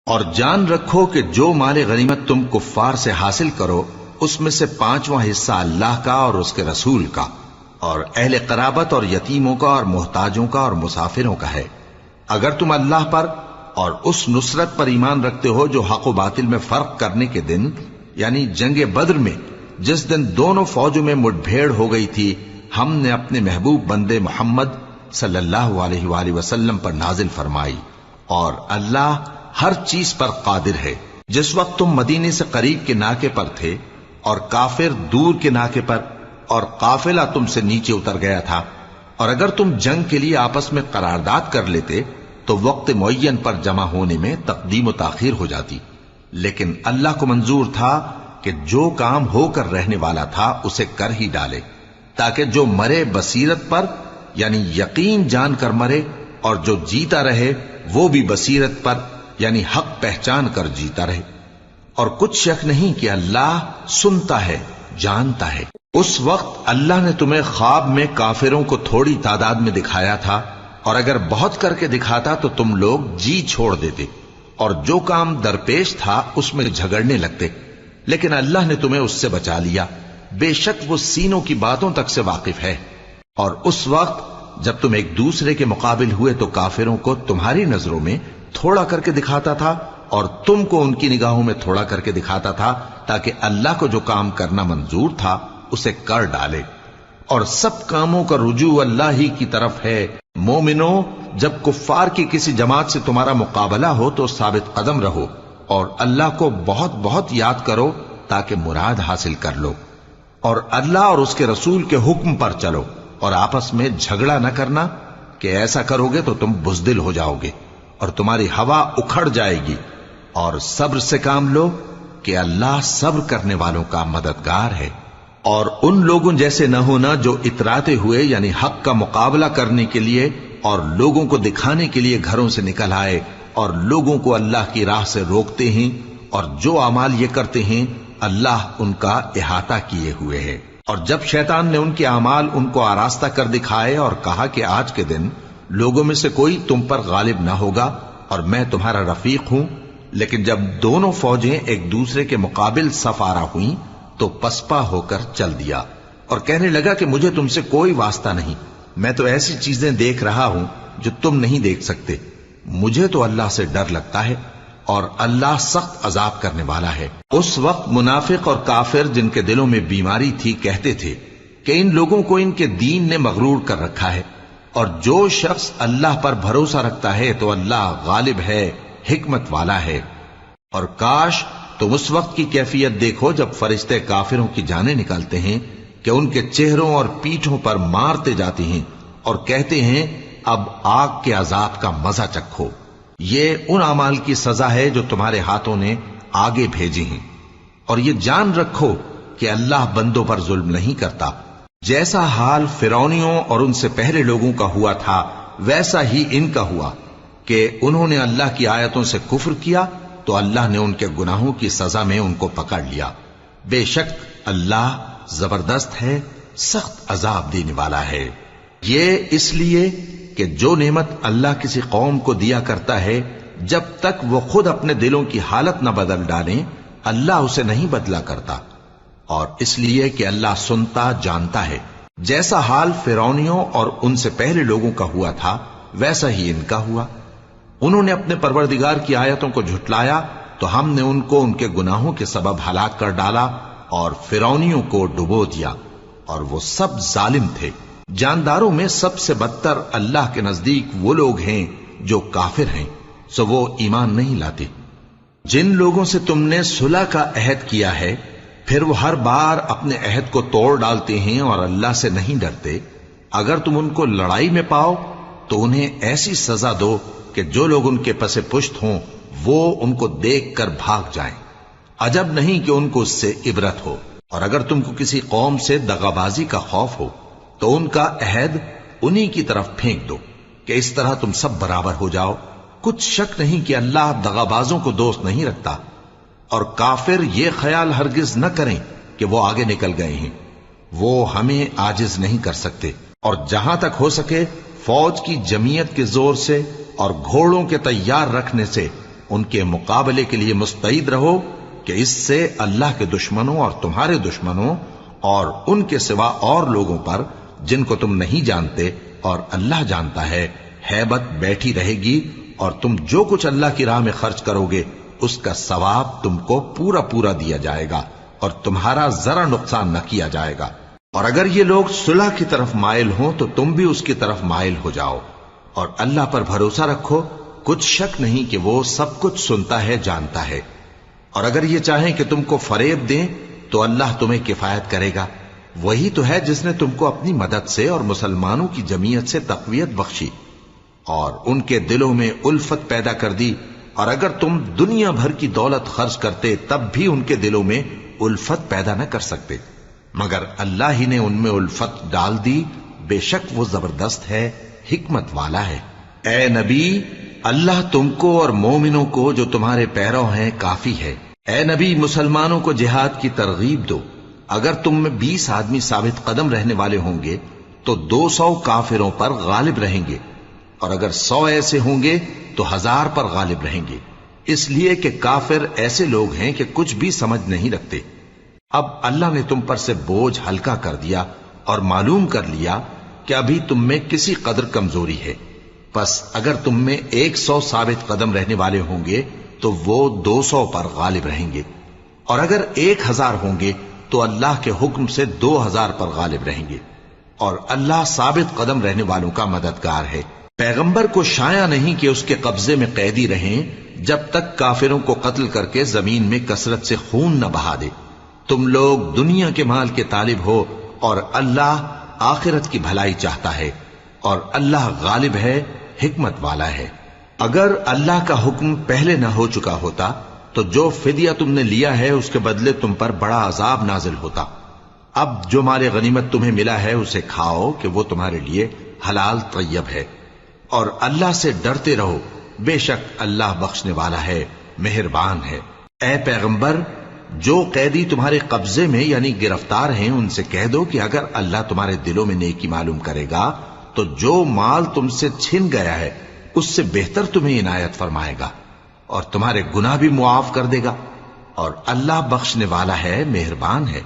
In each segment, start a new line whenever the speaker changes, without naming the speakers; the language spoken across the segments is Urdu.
اور جان رکھو کہ جو مال غنیمت تم کفار سے حاصل کرو اس میں سے 5واں حصہ اللہ کا اور اس کے رسول کا اور اہل قرابت اور یتیموں کا اور محتاجوں کا اور مسافروں کا ہے۔ اگر تم اللہ پر اور اس نصرت پر ایمان رکھتے ہو جو حق و باطل میں فرق کرنے کے دن یعنی جنگ بدر میں جس دن دونوں فوجوں میں مٹ بھیڑ ہو گئی تھی ہم نے اپنے محبوب بندے محمد صلی اللہ علیہ وآلہ وسلم پر نازل فرمائی، اور اللہ ہر چیز پر قادر ہے۔ جس وقت تم مدینے سے قریب کے ناکے پر تھے اور کافر دور کے ناکے پر اور قافلہ تم سے نیچے اتر گیا تھا، اور اگر تم جنگ کے لیے آپس میں قرارداد کر لیتے تو وقت معین پر جمع ہونے میں تقدیم و تاخیر ہو جاتی، لیکن اللہ کو منظور تھا کہ جو کام ہو کر رہنے والا تھا اسے کر ہی ڈالے، تاکہ جو مرے بصیرت پر یعنی یقین جان کر مرے، اور جو جیتا رہے وہ بھی بصیرت پر یعنی حق پہچان کر جیتا رہے۔ اور کچھ شک نہیں کہ اللہ سنتا ہے، جانتا ہے۔ اس وقت اللہ نے تمہیں خواب میں کافروں کو تھوڑی تعداد میں دکھایا تھا، اور اگر بہت کر کے دکھاتا تو تم لوگ جی چھوڑ دیتے اور جو کام درپیش تھا اس میں جھگڑنے لگتے، لیکن اللہ نے تمہیں اس سے بچا لیا، بے شک وہ سینوں کی باتوں تک سے واقف ہے۔ اور اس وقت جب تم ایک دوسرے کے مقابل ہوئے تو کافروں کو تمہاری نظروں میں تھوڑا کر کے دکھاتا تھا اور تم کو ان کی نگاہوں میں تھوڑا کر کے دکھاتا تھا، تاکہ اللہ کو جو کام کرنا منظور تھا اسے کر ڈالے۔ اور سب کاموں کا رجوع اللہ ہی کی طرف ہے۔ مومنو، جب کفار کی کسی جماعت سے تمہارا مقابلہ ہو تو ثابت قدم رہو اور اللہ کو بہت بہت یاد کرو تاکہ مراد حاصل کر لو، اور اللہ اور اس کے رسول کے حکم پر چلو، اور آپس میں جھگڑا نہ کرنا کہ ایسا کرو گے تو تم بزدل ہو جاؤ گے اور تمہاری ہوا اکھڑ جائے گی، اور صبر سے کام لو کہ اللہ صبر کرنے والوں کا مددگار ہے۔ اور ان لوگوں جیسے نہ ہونا جو اتراتے ہوئے یعنی حق کا مقابلہ کرنے کے لیے اور لوگوں کو دکھانے کے لیے گھروں سے نکل آئے اور لوگوں کو اللہ کی راہ سے روکتے ہیں، اور جو اعمال یہ کرتے ہیں اللہ ان کا احاطہ کیے ہوئے ہے۔ اور جب شیطان نے ان کے اعمال ان کو آراستہ کر دکھائے اور کہا کہ آج کے دن لوگوں میں سے کوئی تم پر غالب نہ ہوگا اور میں تمہارا رفیق ہوں، لیکن جب دونوں فوجیں ایک دوسرے کے مقابل صف آرا ہوئیں تو پسپا ہو کر چل دیا اور کہنے لگا کہ مجھے تم سے کوئی واسطہ نہیں، میں تو ایسی چیزیں دیکھ رہا ہوں جو تم نہیں دیکھ سکتے، مجھے تو اللہ سے ڈر لگتا ہے اور اللہ سخت عذاب کرنے والا ہے۔ اس وقت منافق اور کافر جن کے دلوں میں بیماری تھی کہتے تھے کہ ان لوگوں کو ان کے دین نے مغرور کر رکھا ہے، اور جو شخص اللہ پر بھروسہ رکھتا ہے تو اللہ غالب ہے، حکمت والا ہے۔ اور کاش تم اس وقت کی کیفیت دیکھو جب فرشتے کافروں کی جانیں نکالتے ہیں کہ ان کے چہروں اور پیٹھوں پر مارتے جاتے ہیں اور کہتے ہیں اب آگ کے عذاب کا مزہ چکھو، یہ ان اعمال کی سزا ہے جو تمہارے ہاتھوں نے آگے بھیجی ہیں۔ اور یہ جان رکھو کہ اللہ بندوں پر ظلم نہیں کرتا، جیسا حال فرعونیوں اور ان سے پہلے لوگوں کا ہوا تھا ویسا ہی ان کا ہوا کہ انہوں نے اللہ کی آیتوں سے کفر کیا تو اللہ نے ان کے گناہوں کی سزا میں ان کو پکڑ لیا۔ بے شک اللہ زبردست ہے، سخت عذاب دینے والا ہے۔ یہ اس لیے کہ جو نعمت اللہ کسی قوم کو دیا کرتا ہے جب تک وہ خود اپنے دلوں کی حالت نہ بدل ڈالیں اللہ اسے نہیں بدلا کرتا، اور اس لیے کہ اللہ سنتا جانتا ہے۔ جیسا حال فرعونیوں اور ان سے پہلے لوگوں کا ہوا تھا ویسا ہی ان کا ہوا۔ انہوں نے اپنے پروردگار کی آیتوں کو جھٹلایا تو ہم نے ان کو ان کے گناہوں کے سبب ہلاک کر ڈالا اور فرعونیوں کو ڈبو دیا، اور وہ سب ظالم تھے۔ جانداروں میں سب سے بدتر اللہ کے نزدیک وہ لوگ ہیں جو کافر ہیں، سو وہ ایمان نہیں لاتے۔ جن لوگوں سے تم نے صلح کا عہد کیا ہے پھر وہ ہر بار اپنے عہد کو توڑ ڈالتے ہیں اور اللہ سے نہیں ڈرتے، اگر تم ان کو لڑائی میں پاؤ تو انہیں ایسی سزا دو کہ جو لوگ ان کے پس پشت ہوں وہ ان کو دیکھ کر بھاگ جائیں، عجب نہیں کہ ان کو اس سے عبرت ہو۔ اور اگر تم کو کسی قوم سے دغابازی کا خوف ہو تو ان کا عہد انہی کی طرف پھینک دو کہ اس طرح تم سب برابر ہو جاؤ۔ کچھ شک نہیں کہ اللہ دغابازوں کو دوست نہیں رکھتا، اور کافر یہ خیال ہرگز نہ کریں کہ وہ آگے نکل گئے ہیں، وہ ہمیں عاجز نہیں کر سکتے۔ اور جہاں تک ہو سکے فوج کی جمعیت کے زور سے اور گھوڑوں کے تیار رکھنے سے ان کے مقابلے کے لیے مستعد رہو کہ اس سے اللہ کے دشمنوں اور تمہارے دشمنوں اور ان کے سوا اور لوگوں پر جن کو تم نہیں جانتے اور اللہ جانتا ہے ہیبت بیٹھی رہے گی، اور تم جو کچھ اللہ کی راہ میں خرچ کرو گے اس کا ثواب تم کو پورا پورا دیا جائے گا اور تمہارا ذرا نقصان نہ کیا جائے گا۔ اور اگر یہ لوگ صلح کی طرف مائل ہوں تو تم بھی اس کی طرف مائل ہو جاؤ، اور اللہ پر بھروسہ رکھو، کچھ شک نہیں کہ وہ سب کچھ سنتا ہے، جانتا ہے۔ اور اگر یہ چاہیں کہ تم کو فریب دیں تو اللہ تمہیں کفایت کرے گا، وہی تو ہے جس نے تم کو اپنی مدد سے اور مسلمانوں کی جمعیت سے تقویت بخشی اور ان کے دلوں میں الفت پیدا کر دی، اور اگر تم دنیا بھر کی دولت خرچ کرتے تب بھی ان کے دلوں میں الفت پیدا نہ کر سکتے، مگر اللہ ہی نے ان میں الفت ڈال دی، بے شک وہ زبردست ہے، حکمت والا ہے۔ اے نبی، اللہ تم کو اور مومنوں کو جو تمہارے پیرو ہیں کافی ہے۔ اے نبی، مسلمانوں کو جہاد کی ترغیب دو۔ اگر تم میں 20 آدمی ثابت قدم رہنے والے ہوں گے تو 200 کافروں پر غالب رہیں گے، اور اگر 100 ایسے ہوں گے تو 1000 پر غالب رہیں گے، اس لیے کہ کافر ایسے لوگ ہیں کہ کچھ بھی سمجھ نہیں رکھتے۔ اب اللہ نے تم پر سے بوجھ ہلکا کر دیا اور معلوم کر لیا کہ ابھی تم میں کسی قدر کمزوری ہے، پس اگر تم میں 100 ثابت قدم رہنے والے ہوں گے تو وہ 200 پر غالب رہیں گے، اور اگر 1000 ہوں گے تو اللہ کے حکم سے 2000 پر غالب رہیں گے، اور اللہ ثابت قدم رہنے والوں کا مددگار ہے۔ پیغمبر کو شایع نہیں کہ اس کے قبضے میں قیدی رہیں جب تک کافروں کو قتل کر کے زمین میں کثرت سے خون نہ بہا دے۔ تم لوگ دنیا کے مال کے طالب ہو اور اللہ آخرت کی بھلائی چاہتا ہے، اور اللہ غالب ہے، حکمت والا ہے۔ اگر اللہ کا حکم پہلے نہ ہو چکا ہوتا تو جو فدیہ تم نے لیا ہے اس کے بدلے تم پر بڑا عذاب نازل ہوتا۔ اب جو مال غنیمت تمہیں ملا ہے اسے کھاؤ کہ وہ تمہارے لیے حلال طیب ہے، اور اللہ سے ڈرتے رہو، بے شک اللہ بخشنے والا ہے، مہربان ہے۔ اے پیغمبر، جو قیدی تمہارے قبضے میں یعنی گرفتار ہیں ان سے کہہ دو کہ اگر اللہ تمہارے دلوں میں نیکی معلوم کرے گا تو جو مال تم سے چھن گیا ہے اس سے بہتر تمہیں عنایت فرمائے گا اور تمہارے گناہ بھی معاف کر دے گا، اور اللہ بخشنے والا ہے، مہربان ہے۔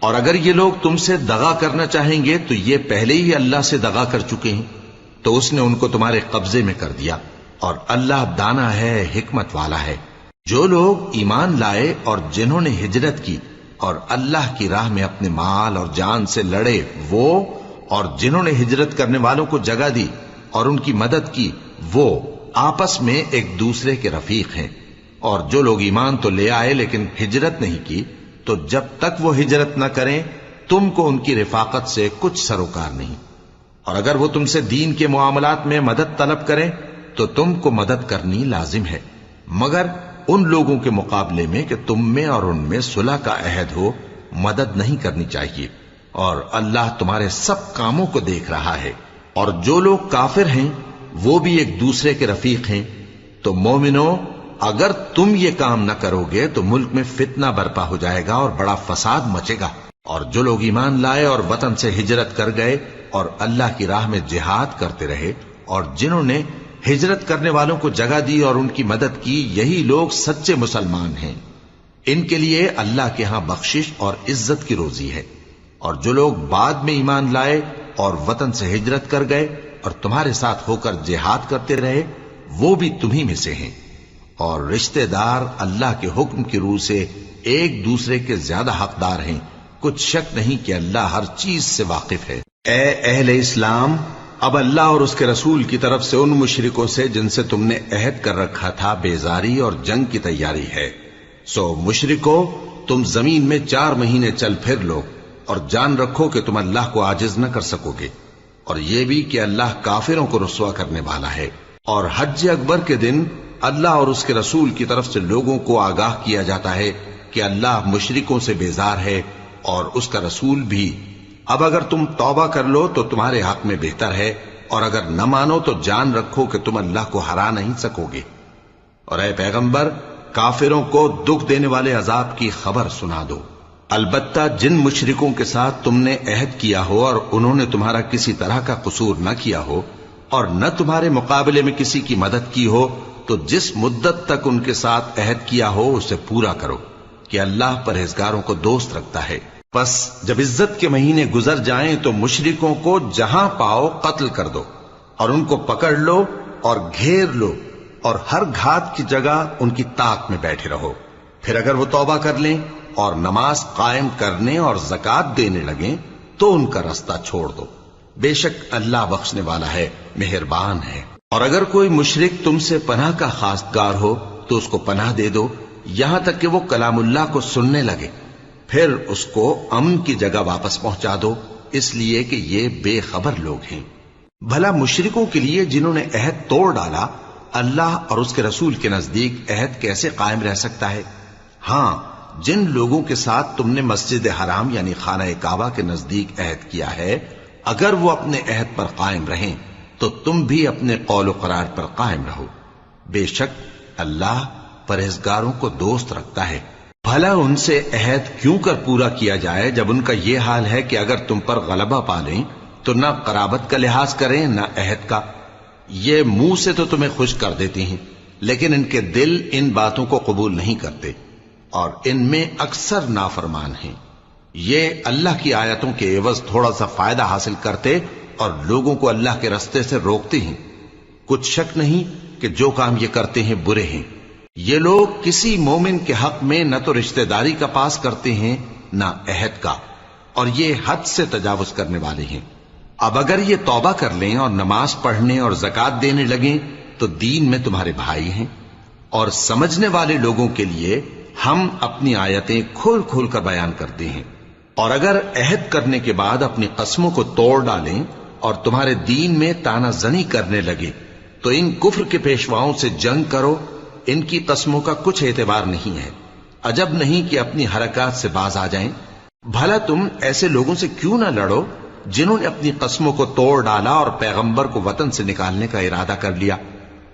اور اگر یہ لوگ تم سے دغا کرنا چاہیں گے تو یہ پہلے ہی اللہ سے دغا کر چکے ہیں، تو اس نے ان کو تمہارے قبضے میں کر دیا، اور اللہ دانا ہے، حکمت والا ہے۔ جو لوگ ایمان لائے اور جنہوں نے ہجرت کی اور اللہ کی راہ میں اپنے مال اور جان سے لڑے، وہ اور جنہوں نے ہجرت کرنے والوں کو جگہ دی اور ان کی مدد کی، وہ آپس میں ایک دوسرے کے رفیق ہیں۔ اور جو لوگ ایمان تو لے آئے لیکن ہجرت نہیں کی، تو جب تک وہ ہجرت نہ کریں تم کو ان کی رفاقت سے کچھ سروکار نہیں، اور اگر وہ تم سے دین کے معاملات میں مدد طلب کریں تو تم کو مدد کرنی لازم ہے، مگر ان لوگوں کے مقابلے میں کہ تم میں اور ان میں صلح کا عہد ہو مدد نہیں کرنی چاہیے، اور اللہ تمہارے سب کاموں کو دیکھ رہا ہے۔ اور جو لوگ کافر ہیں وہ بھی ایک دوسرے کے رفیق ہیں۔ تو مومنوں، اگر تم یہ کام نہ کرو گے تو ملک میں فتنہ برپا ہو جائے گا اور بڑا فساد مچے گا۔ اور جو لوگ ایمان لائے اور وطن سے ہجرت کر گئے اور اللہ کی راہ میں جہاد کرتے رہے، اور جنہوں نے ہجرت کرنے والوں کو جگہ دی اور ان کی مدد کی، یہی لوگ سچے مسلمان ہیں۔ ان کے لیے اللہ کے ہاں بخشش اور عزت کی روزی ہے۔ اور جو لوگ بعد میں ایمان لائے اور وطن سے ہجرت کر گئے اور تمہارے ساتھ ہو کر جہاد کرتے رہے، وہ بھی تمہیں میں سے ہیں، اور رشتہ دار اللہ کے حکم کی روح سے ایک دوسرے کے زیادہ حقدار ہیں، کچھ شک نہیں کہ اللہ ہر چیز سے واقف ہے۔ اے اہل اسلام، اب اللہ اور اس کے رسول کی طرف سے ان مشرکوں سے جن سے تم نے عہد کر رکھا تھا بیزاری اور جنگ کی تیاری ہے۔ سو مشرکو، تم زمین میں 4 مہینے چل پھر لو اور جان رکھو کہ تم اللہ کو عاجز نہ کر سکو گے، اور یہ بھی کہ اللہ کافروں کو رسوا کرنے والا ہے۔ اور حج اکبر کے دن اللہ اور اس کے رسول کی طرف سے لوگوں کو آگاہ کیا جاتا ہے کہ اللہ مشرکوں سے بیزار ہے اور اس کا رسول بھی۔ اب اگر تم توبہ کر لو تو تمہارے حق میں بہتر ہے، اور اگر نہ مانو تو جان رکھو کہ تم اللہ کو ہرا نہیں سکو گے۔ اور اے پیغمبر، کافروں کو دکھ دینے والے عذاب کی خبر سنا دو۔ البتہ جن مشرکوں کے ساتھ تم نے عہد کیا ہو اور انہوں نے تمہارا کسی طرح کا قصور نہ کیا ہو اور نہ تمہارے مقابلے میں کسی کی مدد کی ہو، تو جس مدت تک ان کے ساتھ عہد کیا ہو اسے پورا کرو کہ اللہ پرہیزگاروں کو دوست رکھتا ہے۔ پس جب عزت کے مہینے گزر جائیں تو مشرکوں کو جہاں پاؤ قتل کر دو اور ان کو پکڑ لو اور گھیر لو اور ہر گھات کی جگہ ان کی طاق میں بیٹھے رہو۔ پھر اگر وہ توبہ کر لیں اور نماز قائم کرنے اور زکوٰۃ دینے لگیں تو ان کا رستہ چھوڑ دو، بے شک اللہ بخشنے والا ہے، مہربان ہے۔ اور اگر کوئی مشرک تم سے پناہ کا خواستگار ہو تو اس کو پناہ دے دو یہاں تک کہ وہ کلام اللہ کو سننے لگے، پھر اس کو امن کی جگہ واپس پہنچا دو، اس لیے کہ یہ بے خبر لوگ ہیں۔ بھلا مشرکوں کے لیے جنہوں نے عہد توڑ ڈالا اللہ اور اس کے رسول کے نزدیک عہد کیسے قائم رہ سکتا ہے؟ ہاں، جن لوگوں کے ساتھ تم نے مسجد حرام یعنی خانہ کعبہ کے نزدیک عہد کیا ہے، اگر وہ اپنے عہد پر قائم رہیں تو تم بھی اپنے قول و قرار پر قائم رہو، بے شک اللہ پرہیزگاروں کو دوست رکھتا ہے۔ بھلا ان سے عہد کیوں کر پورا کیا جائے جب ان کا یہ حال ہے کہ اگر تم پر غلبہ پا لیں تو نہ قرابت کا لحاظ کریں نہ عہد کا۔ یہ منہ سے تو تمہیں خوش کر دیتی ہیں لیکن ان کے دل ان باتوں کو قبول نہیں کرتے اور ان میں اکثر نافرمان ہیں۔ یہ اللہ کی آیتوں کے عوض تھوڑا سا فائدہ حاصل کرتے اور لوگوں کو اللہ کے رستے سے روکتے ہیں۔ کچھ شک نہیں کہ جو کام یہ کرتے ہیں برے ہیں۔ یہ لوگ کسی مومن کے حق میں نہ تو رشتہ داری کا پاس کرتے ہیں نہ عہد کا، اور یہ حد سے تجاوز کرنے والے ہیں۔ اب اگر یہ توبہ کر لیں اور نماز پڑھنے اور زکوٰۃ دینے لگیں تو دین میں تمہارے بھائی ہیں، اور سمجھنے والے لوگوں کے لیے ہم اپنی آیتیں کھول کھول کر بیان کرتے ہیں۔ اور اگر عہد کرنے کے بعد اپنی قسموں کو توڑ ڈالیں اور تمہارے دین میں تانا زنی کرنے لگے تو ان کفر کے پیشواؤں سے جنگ کرو، ان کی قسموں کا کچھ اعتبار نہیں ہے، عجب نہیں کہ اپنی حرکات سے باز آ جائیں۔ بھلا تم ایسے لوگوں سے کیوں نہ لڑو جنہوں نے اپنی قسموں کو توڑ ڈالا اور پیغمبر کو وطن سے نکالنے کا ارادہ کر لیا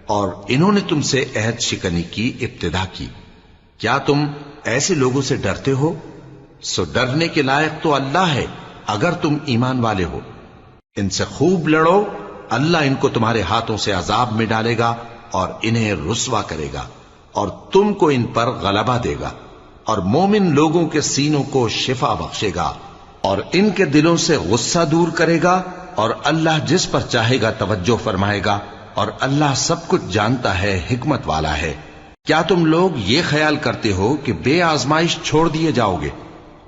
اور انہوں نے تم سے عہد شکنی کی ابتدا کی۔ کیا تم ایسے لوگوں سے ڈرتے ہو؟ سو ڈرنے کے لائق تو اللہ ہے اگر تم ایمان والے ہو۔ ان سے خوب لڑو، اللہ ان کو تمہارے ہاتھوں سے عذاب میں ڈالے گا اور انہیں رسوا کرے گا اور تم کو ان پر غلبہ دے گا، اور مومن لوگوں کے سینوں کو شفا بخشے گا اور ان کے دلوں سے غصہ دور کرے گا، اور اللہ جس پر چاہے گا توجہ فرمائے گا، اور اللہ سب کچھ جانتا ہے، حکمت والا ہے۔ کیا تم لوگ یہ خیال کرتے ہو کہ بے آزمائش چھوڑ دیے جاؤ گے؟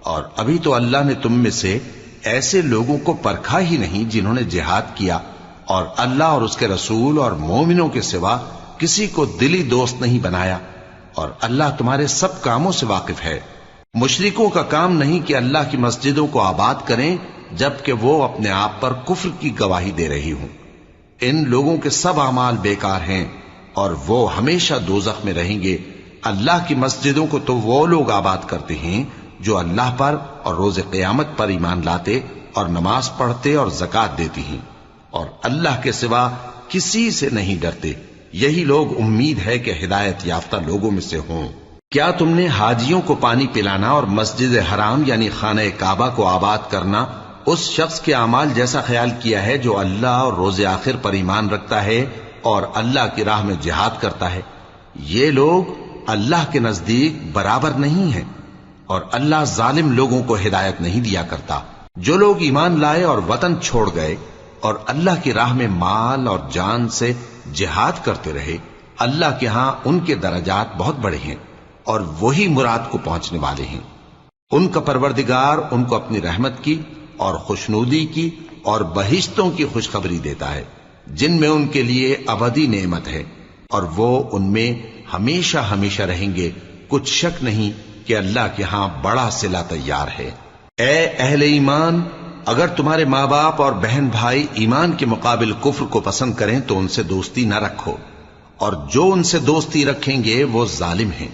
اور ابھی تو اللہ نے تم میں سے ایسے لوگوں کو پرکھا ہی نہیں جنہوں نے جہاد کیا، اور اللہ اور اس کے رسول اور مومنوں کے سوا کسی کو دلی دوست نہیں بنایا، اور اللہ تمہارے سب کاموں سے واقف ہے۔ مشرکوں کا کام نہیں کہ اللہ کی مسجدوں کو آباد کریں جبکہ وہ اپنے آپ پر کفر کی گواہی دے رہی ہوں۔ ان لوگوں کے سب اعمال بیکار ہیں اور وہ ہمیشہ دوزخ میں رہیں گے۔ اللہ کی مسجدوں کو تو وہ لوگ آباد کرتے ہیں جو اللہ پر اور روز قیامت پر ایمان لاتے اور نماز پڑھتے اور زکوٰۃ دیتی ہیں اور اللہ کے سوا کسی سے نہیں ڈرتے۔ یہی لوگ امید ہے کہ ہدایت یافتہ لوگوں میں سے ہوں۔ کیا تم نے حاجیوں کو پانی پلانا اور مسجد حرام یعنی خانہ کعبہ کو آباد کرنا اس شخص کے اعمال جیسا خیال کیا ہے جو اللہ اور روز آخر پر ایمان رکھتا ہے اور اللہ کی راہ میں جہاد کرتا ہے؟ یہ لوگ اللہ کے نزدیک برابر نہیں ہیں، اور اللہ ظالم لوگوں کو ہدایت نہیں دیا کرتا۔ جو لوگ ایمان لائے اور وطن چھوڑ گئے اور اللہ کی راہ میں مال اور جان سے جہاد کرتے رہے، اللہ کے ہاں ان کے درجات بہت بڑے ہیں اور وہی مراد کو پہنچنے والے ہیں۔ ان کا پروردگار ان کو اپنی رحمت کی اور خوشنودی کی اور بہشتوں کی خوشخبری دیتا ہے جن میں ان کے لیے ابدی نعمت ہے، اور وہ ان میں ہمیشہ ہمیشہ رہیں گے۔ کچھ شک نہیں کہ اللہ کے ہاں بڑا صلہ تیار ہے۔ اے اہل ایمان، اگر تمہارے ماں باپ اور بہن بھائی ایمان کے مقابل کفر کو پسند کریں تو ان سے دوستی نہ رکھو، اور جو ان سے دوستی رکھیں گے وہ ظالم ہیں۔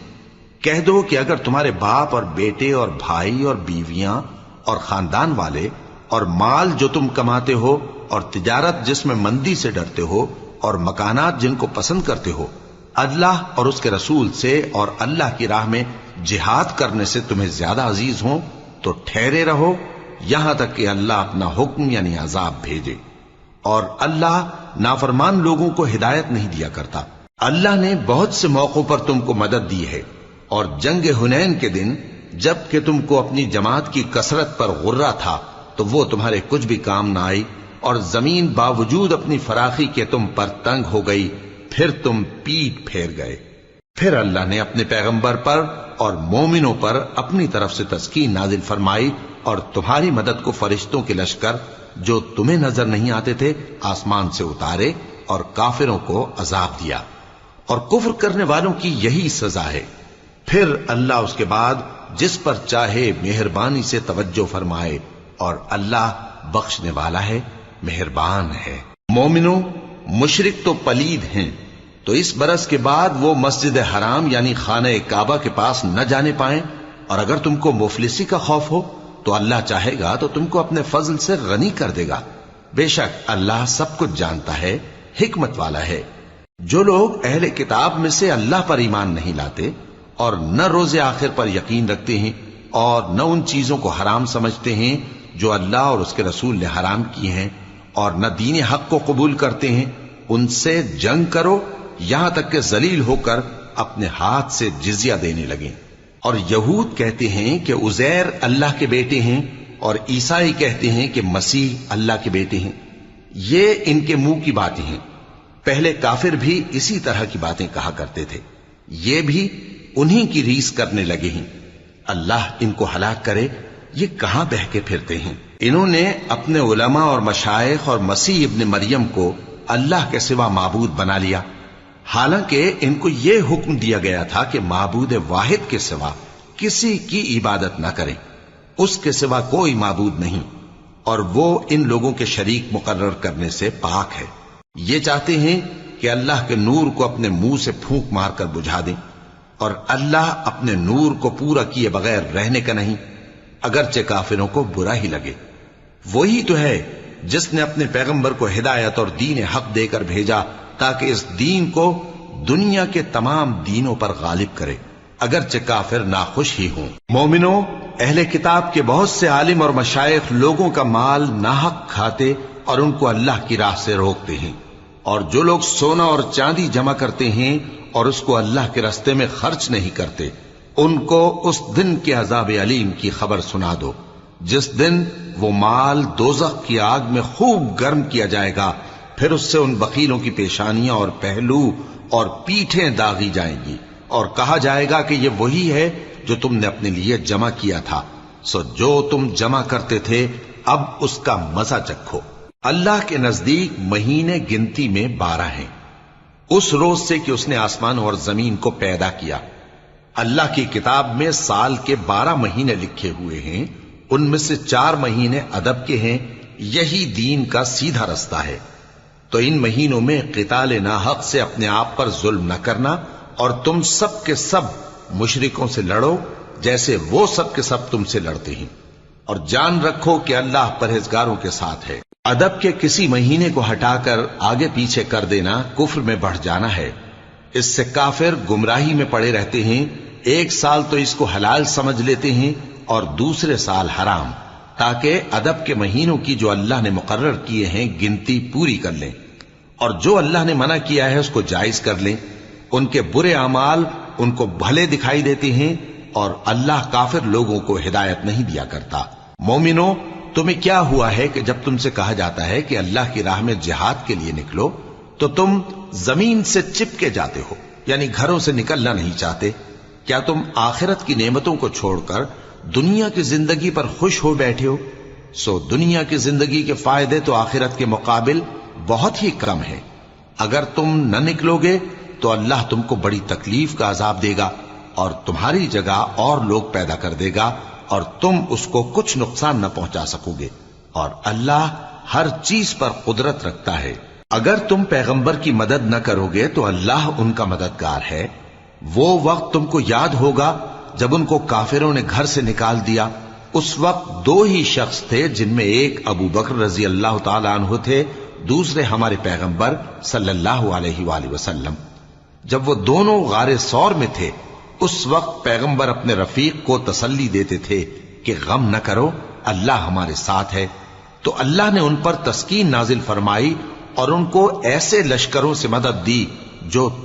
کہہ دو کہ اگر تمہارے باپ اور بیٹے اور بھائی اور بیویاں اور خاندان والے اور مال جو تم کماتے ہو اور تجارت جس میں مندی سے ڈرتے ہو اور مکانات جن کو پسند کرتے ہو اللہ اور اس کے رسول سے اور اللہ کی راہ میں جہاد کرنے سے تمہیں زیادہ عزیز ہوں تو ٹھہرے رہو یہاں تک کہ اللہ اپنا حکم یعنی عذاب بھیجے، اور اللہ نافرمان لوگوں کو ہدایت نہیں دیا کرتا۔ اللہ نے بہت سے موقعوں پر تم کو مدد دی ہے، اور جنگ حنین کے دن جب کہ تم کو اپنی جماعت کی کثرت پر غرہ تھا تو وہ تمہارے کچھ بھی کام نہ آئی، اور زمین باوجود اپنی فراخی کے تم پر تنگ ہو گئی، پھر تم پیٹ پھیر گئے۔ پھر اللہ نے اپنے پیغمبر پر اور مومنوں پر اپنی طرف سے تسکین نازل فرمائی، اور تمہاری مدد کو فرشتوں کے لشکر جو تمہیں نظر نہیں آتے تھے آسمان سے اتارے، اور کافروں کو عذاب دیا، اور کفر کرنے والوں کی یہی سزا ہے۔ پھر اللہ اس کے بعد جس پر چاہے مہربانی سے توجہ فرمائے، اور اللہ بخشنے والا ہے، مہربان ہے۔ مومنوں، مشرک تو پلید ہیں، تو اس برس کے بعد وہ مسجد حرام یعنی خانہ کعبہ کے پاس نہ جانے پائیں، اور اگر تم کو مفلسی کا خوف ہو تو اللہ چاہے گا تو تم کو اپنے فضل سے غنی کر دے گا۔ بے شک اللہ سب کچھ جانتا ہے، حکمت والا ہے۔ جو لوگ اہل کتاب میں سے اللہ پر ایمان نہیں لاتے، اور نہ روز آخر پر یقین رکھتے ہیں، اور نہ ان چیزوں کو حرام سمجھتے ہیں جو اللہ اور اس کے رسول نے حرام کی ہیں، اور نہ دین حق کو قبول کرتے ہیں، ان سے جنگ کرو یہاں تک کہ ذلیل ہو کر اپنے ہاتھ سے جزیہ دینے لگیں۔ اور یہود کہتے ہیں کہ عزیر اللہ کے بیٹے ہیں، اور عیسائی کہتے ہیں کہ مسیح اللہ کے بیٹے ہیں۔ یہ ان کے منہ کی باتیں ہیں، پہلے کافر بھی اسی طرح کی باتیں کہا کرتے تھے، یہ بھی انہی کی ریس کرنے لگے ہیں۔ اللہ ان کو ہلاک کرے، یہ کہاں بہہ کے پھرتے ہیں۔ انہوں نے اپنے علماء اور مشائخ اور مسیح ابن مریم کو اللہ کے سوا معبود بنا لیا، حالانکہ ان کو یہ حکم دیا گیا تھا کہ معبود واحد کے سوا کسی کی عبادت نہ کریں، اس کے سوا کوئی معبود نہیں، اور وہ ان لوگوں کے شریک مقرر کرنے سے پاک ہے۔ یہ چاہتے ہیں کہ اللہ کے نور کو اپنے منہ سے پھونک مار کر بجھا دیں، اور اللہ اپنے نور کو پورا کیے بغیر رہنے کا نہیں، اگرچہ کافروں کو برا ہی لگے۔ وہی تو ہے جس نے اپنے پیغمبر کو ہدایت اور دین حق دے کر بھیجا تاکہ اس دین کو دنیا کے تمام دینوں پر غالب کرے، اگرچہ کافر ناخوش ہی ہوں۔ مومنوں، اہل کتاب کے بہت سے عالم اور مشائخ لوگوں کا مال ناحق کھاتے اور ان کو اللہ کی راہ سے روکتے ہیں، اور جو لوگ سونا اور چاندی جمع کرتے ہیں اور اس کو اللہ کے راستے میں خرچ نہیں کرتے، ان کو اس دن کے عذاب علیم کی خبر سنا دو، جس دن وہ مال دوزخ کی آگ میں خوب گرم کیا جائے گا، پھر اس سے ان بخیلوں کی پیشانیاں اور پہلو اور پیٹھیں داغی جائیں گی، اور کہا جائے گا کہ یہ وہی ہے جو تم نے اپنے لیے جمع کیا تھا، سو جو تم جمع کرتے تھے اب اس کا مزہ چکھو۔ اللہ کے نزدیک مہینے گنتی میں 12 ہیں، اس روز سے کہ اس نے آسمان اور زمین کو پیدا کیا۔ اللہ کی کتاب میں سال کے 12 مہینے لکھے ہوئے ہیں، ان میں سے 4 مہینے ادب کے ہیں، یہی دین کا سیدھا رستہ ہے۔ تو ان مہینوں میں قتال ناحق سے اپنے آپ پر ظلم نہ کرنا، اور تم سب کے سب مشرکوں سے لڑو جیسے وہ سب کے سب تم سے لڑتے ہیں، اور جان رکھو کہ اللہ پرہیزگاروں کے ساتھ ہے۔ ادب کے کسی مہینے کو ہٹا کر آگے پیچھے کر دینا کفر میں بڑھ جانا ہے، اس سے کافر گمراہی میں پڑے رہتے ہیں۔ ایک سال تو اس کو حلال سمجھ لیتے ہیں اور دوسرے سال حرام، تاکہ ادب کے مہینوں کی جو اللہ نے مقرر کیے ہیں گنتی پوری کر لیں، اور جو اللہ نے منع کیا ہے اس کو جائز کر لیں۔ ان کے برے اعمال ان کو بھلے دکھائی دیتے ہیں، اور اللہ کافر لوگوں کو ہدایت نہیں دیا کرتا۔ مومنوں، تمہیں کیا ہوا ہے کہ جب تم سے کہا جاتا ہے کہ اللہ کی راہ میں جہاد کے لیے نکلو تو تم زمین سے چپکے جاتے ہو، یعنی گھروں سے نکلنا نہیں چاہتے؟ کیا تم آخرت کی نعمتوں کو چھوڑ کر دنیا کی زندگی پر خوش ہو بیٹھے ہو؟ سو دنیا کی زندگی کے فائدے تو آخرت کے مقابل بہت ہی کم ہیں۔ اگر تم نہ نکلو گے تو اللہ تم کو بڑی تکلیف کا عذاب دے گا، اور تمہاری جگہ اور لوگ پیدا کر دے گا، اور تم اس کو کچھ نقصان نہ پہنچا سکو گے، اور اللہ ہر چیز پر قدرت رکھتا ہے۔ اگر تم پیغمبر کی مدد نہ کرو گے تو اللہ ان کا مددگار ہے۔ وہ وقت تم کو یاد ہوگا جب ان کو کافروں نے گھر سے نکال دیا، اس وقت 2 ہی شخص تھے، جن میں ایک ابو بکر رضی اللہ تعالی عنہ تھے، دوسرے ہمارے پیغمبر صلی اللہ علیہ وآلہ وسلم۔ جب وہ دونوں غار ثور میں تھے، اس وقت پیغمبر اپنے رفیق کو تسلی دیتے تھے کہ غم نہ کرو، اللہ ہمارے ساتھ ہے۔ تو اللہ نے ان پر تسکین نازل فرمائی اور ان کو ایسے لشکروں سے مدد دی جو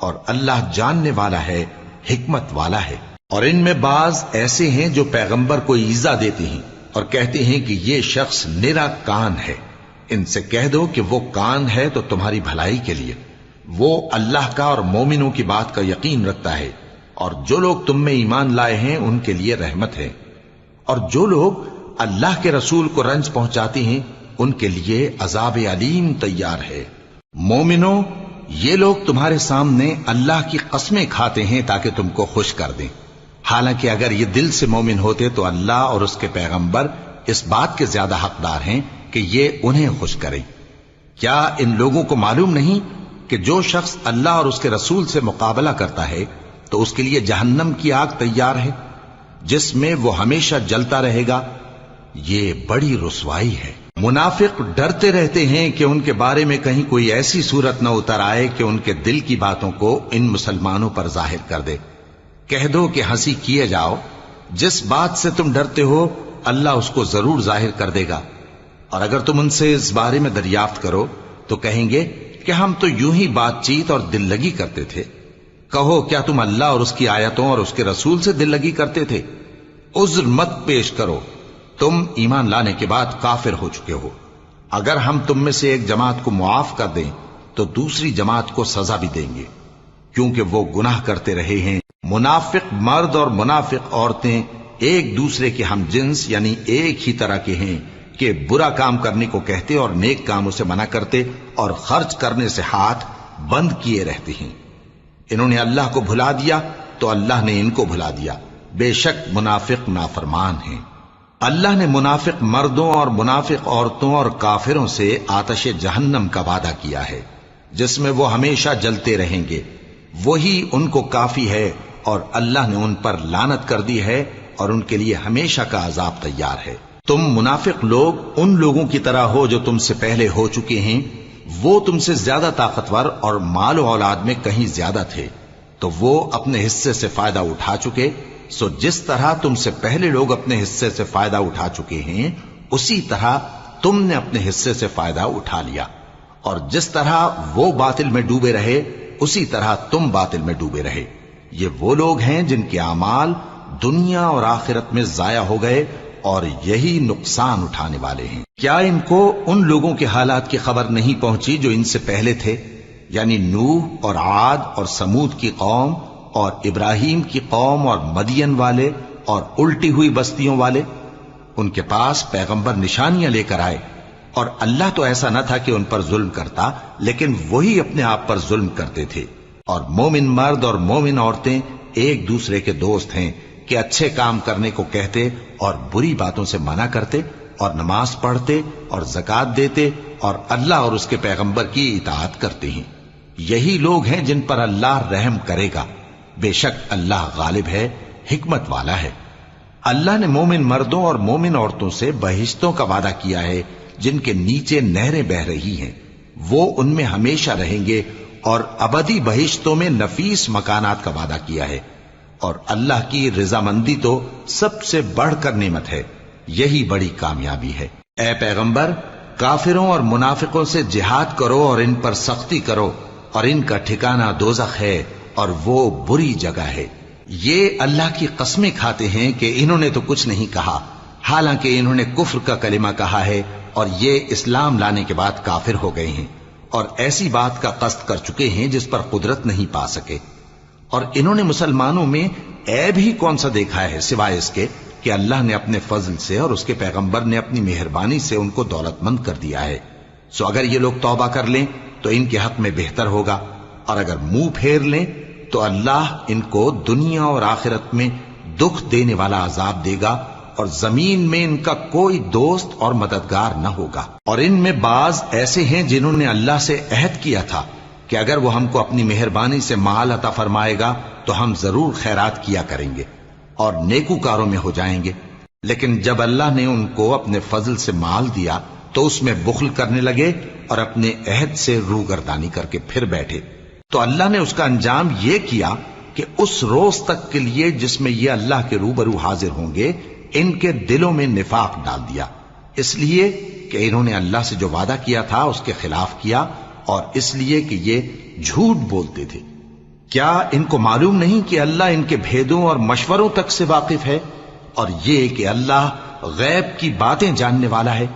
اور اللہ جاننے والا ہے، حکمت والا ہے۔ اور ان میں بعض ایسے ہیں جو پیغمبر کو ایذا دیتے ہیں اور کہتے ہیں کہ یہ شخص نرا کان ہے۔ ان سے کہہ دو کہ وہ کان ہے تو تمہاری بھلائی کے لیے، وہ اللہ کا اور مومنوں کی بات کا یقین رکھتا ہے، اور جو لوگ تم میں ایمان لائے ہیں ان کے لیے رحمت ہے، اور جو لوگ اللہ کے رسول کو رنج پہنچاتے ہیں ان کے لیے عذاب علیم تیار ہے۔ مومنوں، یہ لوگ تمہارے سامنے اللہ کی قسمیں کھاتے ہیں تاکہ تم کو خوش کر دیں، حالانکہ اگر یہ دل سے مومن ہوتے تو اللہ اور اس کے پیغمبر اس بات کے زیادہ حقدار ہیں کہ یہ انہیں خوش کریں۔ کیا ان لوگوں کو معلوم نہیں کہ جو شخص اللہ اور اس کے رسول سے مقابلہ کرتا ہے تو اس کے لیے جہنم کی آگ تیار ہے جس میں وہ ہمیشہ جلتا رہے گا، یہ بڑی رسوائی ہے۔ منافق ڈرتے رہتے ہیں کہ ان کے بارے میں کہیں کوئی ایسی صورت نہ اتر آئے کہ ان کے دل کی باتوں کو ان مسلمانوں پر ظاہر کر دے۔ کہہ دو کہ ہنسی کیے جاؤ، جس بات سے تم ڈرتے ہو اللہ اس کو ضرور ظاہر کر دے گا، اور اگر تم ان سے اس بارے میں دریافت کرو تو کہیں گے کہ ہم تو یوں ہی بات چیت اور دل لگی کرتے تھے۔ کہو کیا تم اللہ اور اس کی آیتوں اور اس کے رسول سے دل لگی کرتے تھے؟ عذر مت پیش کرو، تم ایمان لانے کے بعد کافر ہو چکے ہو۔ اگر ہم تم میں سے ایک جماعت کو معاف کر دیں تو دوسری جماعت کو سزا بھی دیں گے، کیونکہ وہ گناہ کرتے رہے ہیں۔ منافق مرد اور منافق عورتیں ایک دوسرے کے ہم جنس یعنی ایک ہی طرح کے ہیں کہ برا کام کرنے کو کہتے اور نیک کاموں سے منع کرتے اور خرچ کرنے سے ہاتھ بند کیے رہتے ہیں۔ انہوں نے اللہ کو بھلا دیا تو اللہ نے ان کو بھلا دیا، بے شک منافق نافرمان ہیں۔ اللہ نے منافق مردوں اور منافق عورتوں اور کافروں سے آتش جہنم کا وعدہ کیا ہے جس میں وہ ہمیشہ جلتے رہیں گے، وہی ان کو کافی ہے، اور اللہ نے ان پر لعنت کر دی ہے اور ان کے لیے ہمیشہ کا عذاب تیار ہے۔ تم منافق لوگ ان لوگوں کی طرح ہو جو تم سے پہلے ہو چکے ہیں، وہ تم سے زیادہ طاقتور اور مال و اولاد میں کہیں زیادہ تھے، تو وہ اپنے حصے سے فائدہ اٹھا چکے، سو جس طرح تم سے پہلے لوگ اپنے حصے سے فائدہ اٹھا چکے ہیں اسی طرح تم نے اپنے حصے سے فائدہ اٹھا لیا، اور جس طرح وہ باطل میں ڈوبے رہے اسی طرح تم باطل میں ڈوبے رہے۔ یہ وہ لوگ ہیں جن کے اعمال دنیا اور آخرت میں ضائع ہو گئے اور یہی نقصان اٹھانے والے ہیں۔ کیا ان کو ان لوگوں کے حالات کی خبر نہیں پہنچی جو ان سے پہلے تھے، یعنی نوح اور عاد اور سمود کی قوم اور ابراہیم کی قوم اور مدین والے اور الٹی ہوئی بستیوں والے؟ ان کے پاس پیغمبر نشانیاں لے کر آئے، اور اللہ تو ایسا نہ تھا کہ ان پر ظلم کرتا، لیکن وہی اپنے آپ پر ظلم کرتے تھے۔ اور مومن مرد اور مومن عورتیں ایک دوسرے کے دوست ہیں کہ اچھے کام کرنے کو کہتے اور بری باتوں سے منع کرتے، اور نماز پڑھتے اور زکوٰۃ دیتے اور اللہ اور اس کے پیغمبر کی اطاعت کرتے ہیں۔ یہی لوگ ہیں جن پر اللہ رحم کرے گا، بے شک اللہ غالب ہے، حکمت والا ہے۔ اللہ نے مومن مردوں اور مومن عورتوں سے بہشتوں کا وعدہ کیا ہے جن کے نیچے نہریں بہ رہی ہیں، وہ ان میں ہمیشہ رہیں گے، اور ابدی بہشتوں میں نفیس مکانات کا وعدہ کیا ہے، اور اللہ کی رضامندی تو سب سے بڑھ کر نعمت ہے، یہی بڑی کامیابی ہے۔ اے پیغمبر، کافروں اور منافقوں سے جہاد کرو اور ان پر سختی کرو، اور ان کا ٹھکانہ دوزخ ہے اور وہ بری جگہ ہے۔ یہ اللہ کی قسمیں کھاتے ہیں کہ انہوں نے تو کچھ نہیں کہا، حالانکہ انہوں نے کفر کا کلمہ کہا ہے اور یہ اسلام لانے کے بعد کافر ہو گئے ہیں، اور ایسی بات کا قصد کر چکے ہیں جس پر قدرت نہیں پا سکے۔ اور انہوں نے مسلمانوں میں عیب ہی کون سا دیکھا ہے سوائے اس کے کہ اللہ نے اپنے فضل سے اور اس کے پیغمبر نے اپنی مہربانی سے ان کو دولت مند کر دیا ہے۔ سو اگر یہ لوگ توبہ کر لیں تو ان کے حق میں بہتر ہوگا، اور اگر منہ پھیر لیں تو اللہ ان کو دنیا اور آخرت میں دکھ دینے والا عذاب دے گا، اور زمین میں ان کا کوئی دوست اور مددگار نہ ہوگا۔ اور ان میں بعض ایسے ہیں جنہوں نے اللہ سے عہد کیا تھا کہ اگر وہ ہم کو اپنی مہربانی سے مال عطا فرمائے گا تو ہم ضرور خیرات کیا کریں گے اور نیکوکاروں میں ہو جائیں گے، لیکن جب اللہ نے ان کو اپنے فضل سے مال دیا تو اس میں بخل کرنے لگے اور اپنے عہد سے روگردانی کر کے پھر بیٹھے، تو اللہ نے اس کا انجام یہ کیا کہ اس روز تک کے لیے جس میں یہ اللہ کے روبرو حاضر ہوں گے ان کے دلوں میں نفاق ڈال دیا، اس لیے کہ انہوں نے اللہ سے جو وعدہ کیا تھا اس کے خلاف کیا، اور اس لیے کہ یہ جھوٹ بولتے تھے۔ کیا ان کو معلوم نہیں کہ اللہ ان کے بھیدوں اور مشوروں تک سے واقف ہے، اور یہ کہ اللہ غیب کی باتیں جاننے والا ہے؟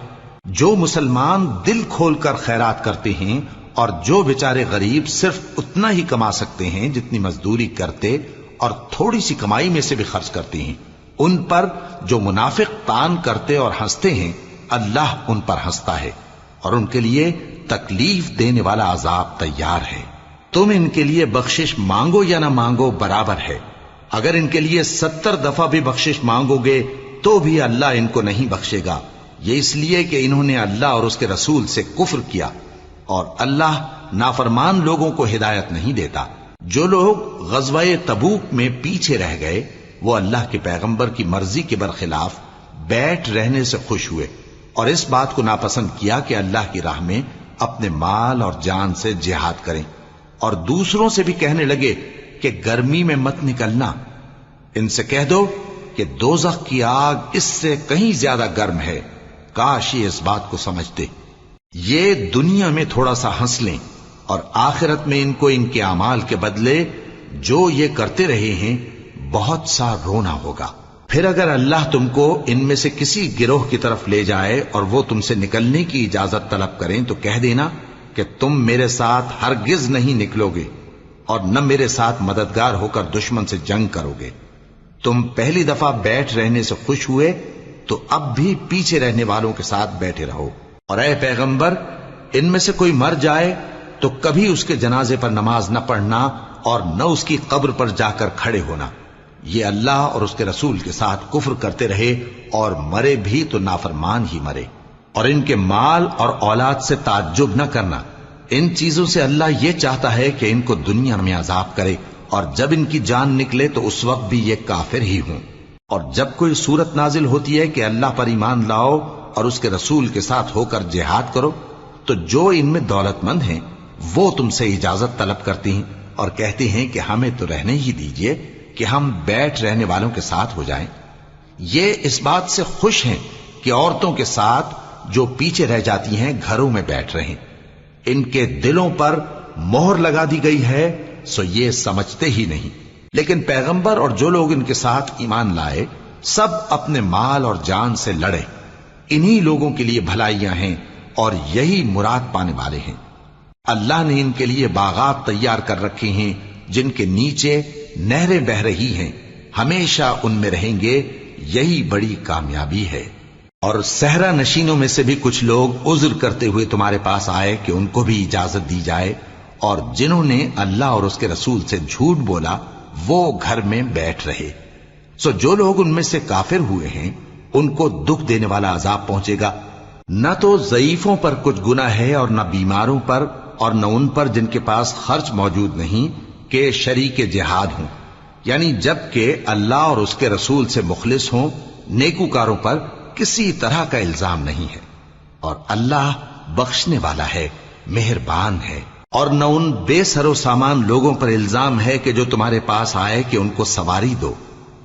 جو مسلمان دل کھول کر خیرات کرتے ہیں اور جو بیچارے غریب صرف اتنا ہی کما سکتے ہیں جتنی مزدوری کرتے اور تھوڑی سی کمائی میں سے بھی خرچ کرتے ہیں، ان پر جو منافق تان کرتے اور ہنستے ہیں، اللہ ان پر ہنستا ہے اور ان کے لیے تکلیف دینے والا عذاب تیار ہے۔ تم ان کے لیے بخشش مانگو یا نہ مانگو برابر ہے، اگر ان کے لیے 70 دفعہ بھی بخشش مانگو گے تو بھی اللہ ان کو نہیں بخشے گا، یہ اس لیے کہ انہوں نے اللہ اور اس کے رسول سے کفر کیا، اور اللہ نافرمان لوگوں کو ہدایت نہیں دیتا۔ جو لوگ غزوہ تبوک میں پیچھے رہ گئے وہ اللہ کے پیغمبر کی مرضی کے برخلاف بیٹھ رہنے سے خوش ہوئے اور اس بات کو ناپسند کیا کہ اللہ کی راہ میں اپنے مال اور جان سے جہاد کریں، اور دوسروں سے بھی کہنے لگے کہ گرمی میں مت نکلنا۔ ان سے کہہ دو کہ دوزخ کی آگ اس سے کہیں زیادہ گرم ہے، کاش یہ اس بات کو سمجھتے۔ یہ دنیا میں تھوڑا سا ہنس لیں اور آخرت میں ان کو ان کے اعمال کے بدلے جو یہ کرتے رہے ہیں بہت سا رونا ہوگا۔ پھر اگر اللہ تم کو ان میں سے کسی گروہ کی طرف لے جائے اور وہ تم سے نکلنے کی اجازت طلب کریں تو کہہ دینا کہ تم میرے ساتھ ہرگز نہیں نکلو گے اور نہ میرے ساتھ مددگار ہو کر دشمن سے جنگ کرو گے۔ تم پہلی دفعہ بیٹھ رہنے سے خوش ہوئے تو اب بھی پیچھے رہنے والوں کے ساتھ بیٹھے رہو، اور اے پیغمبر ان میں سے کوئی مر جائے تو کبھی اس کے جنازے پر نماز نہ پڑھنا اور نہ اس کی قبر پر جا کر کھڑے ہونا۔ یہ اللہ اور اس کے رسول کے ساتھ کفر کرتے رہے اور مرے بھی تو نافرمان ہی مرے۔ اور ان کے مال اور اولاد سے تعجب نہ کرنا، ان چیزوں سے اللہ یہ چاہتا ہے کہ ان کو دنیا میں عذاب کرے، اور جب ان کی جان نکلے تو اس وقت بھی یہ کافر ہی ہوں۔ اور جب کوئی صورت نازل ہوتی ہے کہ اللہ پر ایمان لاؤ اور اس کے رسول کے ساتھ ہو کر جہاد کرو، تو جو ان میں دولت مند ہیں وہ تم سے اجازت طلب کرتے ہیں اور کہتے ہیں کہ ہمیں تو رہنے ہی دیجئے کہ ہم بیٹھ رہنے والوں کے ساتھ ہو جائیں۔ یہ اس بات سے خوش ہیں کہ عورتوں کے ساتھ جو پیچھے رہ جاتی ہیں گھروں میں بیٹھ رہیں۔ ان کے دلوں پر مہر لگا دی گئی ہے سو یہ سمجھتے ہی نہیں۔ لیکن پیغمبر اور جو لوگ ان کے ساتھ ایمان لائے سب اپنے مال اور جان سے لڑے، انہی لوگوں کے لیے بھلائیاں ہیں اور یہی مراد پانے والے ہیں۔ اللہ نے ان کے لیے باغات تیار کر رکھے ہیں جن کے نیچے نہریں بہ رہی ہیں، ہمیشہ ان میں رہیں گے، یہی بڑی کامیابی ہے۔ اور صحرا نشینوں میں سے بھی کچھ لوگ عذر کرتے ہوئے تمہارے پاس آئے کہ ان کو بھی اجازت دی جائے، اور جنہوں نے اللہ اور اس کے رسول سے جھوٹ بولا وہ گھر میں بیٹھ رہے۔ سو جو لوگ ان میں سے کافر ہوئے ہیں ان کو دکھ دینے والا عذاب پہنچے گا، نہ تو ضعیفوں پر کچھ گناہ ہے اور نہ بیماروں پر اور نہ ان پر جن کے پاس خرچ موجود نہیں کہ شریک جہاد ہوں، یعنی جب کہ اللہ اور اس کے رسول سے مخلص ہوں، نیکوکاروں پر کسی طرح کا الزام نہیں ہے، اور اللہ بخشنے والا ہے، مہربان ہے۔ اور نہ ان بے سر و سامان لوگوں پر الزام ہے کہ جو تمہارے پاس آئے کہ ان کو سواری دو،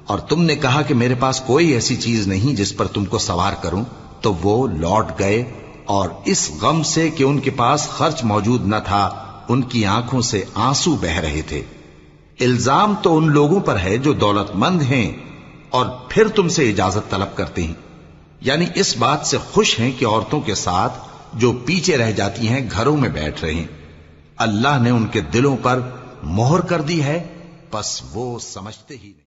اور تم نے کہا کہ میرے پاس کوئی ایسی چیز نہیں جس پر تم کو سوار کروں، تو وہ لوٹ گئے، اور اس غم سے کہ ان کے پاس خرچ موجود نہ تھا ان کی آنکھوں سے آنسو بہ رہے تھے۔ الزام تو ان لوگوں پر ہے جو دولت مند ہیں اور پھر تم سے اجازت طلب کرتے ہیں، یعنی اس بات سے خوش ہیں کہ عورتوں کے ساتھ جو پیچھے رہ جاتی ہیں گھروں میں بیٹھ رہے ہیں۔ اللہ نے ان کے دلوں پر مہر کر دی ہے، پس وہ سمجھتے ہی نہیں۔